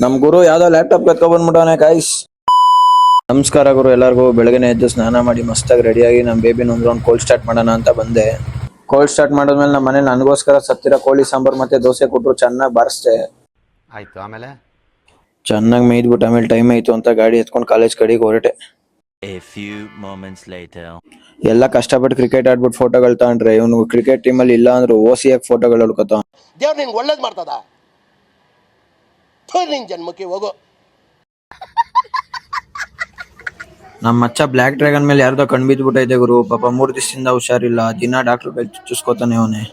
ನಮ್ ಗುರು ಯಾವ್ದೋ laptop ಕತ್ಕೊಂಡ್ ಬಂದ್ಬಿಟ್ಟವನೆ guys. ನಮಸ್ಕಾರ ಗುರು ಎಲ್ಲರಿಗೂ. ಬೆಳಗ್ಗೆ ಎದ್ದು ಸ್ನಾನ ಮಾಡಿ ಮಸ್ತಾಗಿ ರೆಡಿಯಾಗಿ ನಮ್ಮ ಬೇಬಿನ ಒಂದು ರೌಂಡ್ ಕೋಲ್ಡ್ ಸ್ಟಾರ್ಟ್ ಮಾಡೋಣ ಅಂತ ಬಂದೆ. ಕೋಲ್ಡ್ ಸ್ಟಾರ್ಟ್ ಮಾಡಿದ್ಮೇಲೆ ನಮ್ಮ ಮನೇಲಿ ನನಗೋಸ್ಕರ ಸತ್ತಿರೋ ಕೋಳಿ ಸಾಂಬಾರ್ ಮತ್ತೆ ದೋಸೆ ಕೊಟ್ಟರು. ಚೆನ್ನಾಗಿ ಬಾರಿಸ್ದೆ. ಆಯ್ತು, ಆಮೇಲೆ ಚೆನ್ನಾಗಿ ಮೇಯ್ದ್ಬಿಟ್ಟು ಆಮೇಲೆ ಟೈಮ್ ಆಯ್ತು ಅಂತ ಗಾಡಿ ಎತ್ಕೊಂಡು ಕಾಲೇಜ್ ಕಡೆಗೆ ಹೊರಟೆ. A few moments later. ಎಲ್ಲ ಕಷ್ಟಪಟ್ಟು ಕ್ರಿಕೆಟ್ ಆಡ್ಬಿಟ್ಟು ಫೋಟೋಗಳು ತಗೊಂಡ್ರೆ ಇವನು ಕ್ರಿಕೆಟ್ ಟೀಮಲ್ಲಿ ಇಲ್ಲ ಅಂದ್ರೆ ಓಸಿಯಾಗಿ ಫೋಟೋಗಳು ಹೊಡ್ಕೊತ. ದೇವ್ರು ನಿನ್ಗೆ ಒಳ್ಳೇದು ಮಾಡ್ತದ, ನಿನ್ ಜನ್ಮಕ್ಕೆ ಹೋಗೋ. ನಮ್ಮ ಮಚ್ಚ ಬ್ಲ್ಯಾಕ್ ಡ್ರ್ಯಾಗನ್ ಮೇಲೆ ಯಾರ್ದೋ ಕಣ್ ಬಿದ್ಬಿಟ್ಟೈತೆ ಗುರು. ಪಾಪ 3 ದಿವಸದಿಂದ ಹುಷಾರಿಲ್ಲ. ದಿನ ಡಾಕ್ಟರ್ ಕೈ ಚುಚ್ಕೋತಾನೆ ಅವನೇ.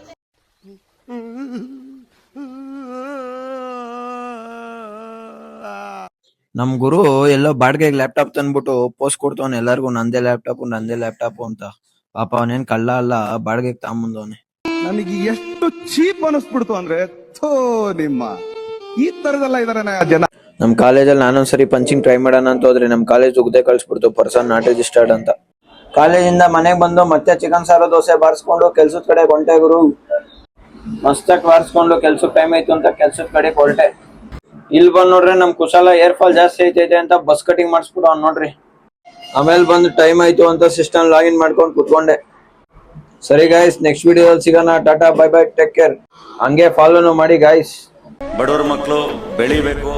ನಮ್ ಗುರು ಎಲ್ಲೋ ಬಾಡಿಗೆಗೆ ಲ್ಯಾಪ್ಟಾಪ್ ತಂದ್ಬಿಟ್ಟು ಪೋಸ್ಟ್ ಕೊಡ್ತವನೆ ಎಲ್ಲಾರ್ಗು, ನಂದೇ ಲ್ಯಾಪ್ಟಾಪ್ ಅಂತ. ಪಾಪ ಅವನೇನ್ ಕಳ್ಳ ಅಲ್ಲ, ಬಾಡಿಗೆಗೆ ತಗೊಂಬಂದವನೆ. ನನಗೆ ಎಷ್ಟು ಚೀಪ್ ಅನಿಸ್ಬಿಡ್ತು ಅಂದ್ರೆ, ಥೋ ನಿಮ್ಮ ಈ ತರದೆಲ್ಲ ಇದಾರೆ ಜನ. ನಮ್ ಕಾಲೇಜಲ್ಲಿ ನಾನೊಂದ್ಸರಿ ಪಂಚಿಂಗ್ ಟ್ರೈ ಮಾಡೋಣ ಅಂತ ಹೋದ್ರೆ ನಮ್ ಕಾಲೇಜ್ ಉಗ್ದೆ ಕಳ್ಸ್ಬಿಡ್ತು, ಪರ್ಸನ್ ನಾಟ್ ರಿಜಿಸ್ಟರ್ಡ್ ಅಂತ. ಕಾಲೇಜಿಂದ ಮನೆಗೆ ಬಂದು ಮತ್ತೆ ಚಿಕನ್ ಸಾರು ದೋಸೆ ಬಾರಿಸ್ಕೊಂಡು ಕೆಲ್ಸದ ಕಡೆ ಹೊಂಟೆ ಗುರು. ಮಸ್ತಾಗಿ ಬಾರಿಸ್ಕೊಂಡು ಕೆಲ್ಸಕ್ಕೆ ಟೈಮ್ ಆಯ್ತು ಅಂತ ಕೆಲ್ಸದ ಕಡೆ ಹೊರಟೆ. ಇಲ್ಲಿ ಬಂದ್ ನೋಡ್ರಿ ನಮ್ ಕುಶಾಲ ಏರ್ ಫಾಲ್ ಜಾಸ್ತಿ ಐತೈತೆ ಅಂತ ಬಸ್ ಕಟಿಂಗ್ ಮಾಡಿಸ್ಬಿಟ್ಟು ಅವ್ನು ನೋಡ್ರಿ. ಆಮೇಲೆ ಬಂದು ಟೈಮ್ ಆಯ್ತು ಅಂತ ಸಿಸ್ಟಮ್ ಲಾಗಿನ್ ಮಾಡ್ಕೊಂಡು ಕುತ್ಕೊಂಡೆ. ಸರಿ ಗಾಯ್ಸ್, ನೆಕ್ಸ್ಟ್ ವಿಡಿಯೋದಲ್ಲಿ ಸಿಗೋಣ. Tata bye bye, take care. ಹಂಗೆ ಫಾಲೋನು ಮಾಡಿ ಗಾಯ್ಸ್. ಬಡವ್ರ ಮಕ್ಕಳು ಬೆಳಿಬೇಕು.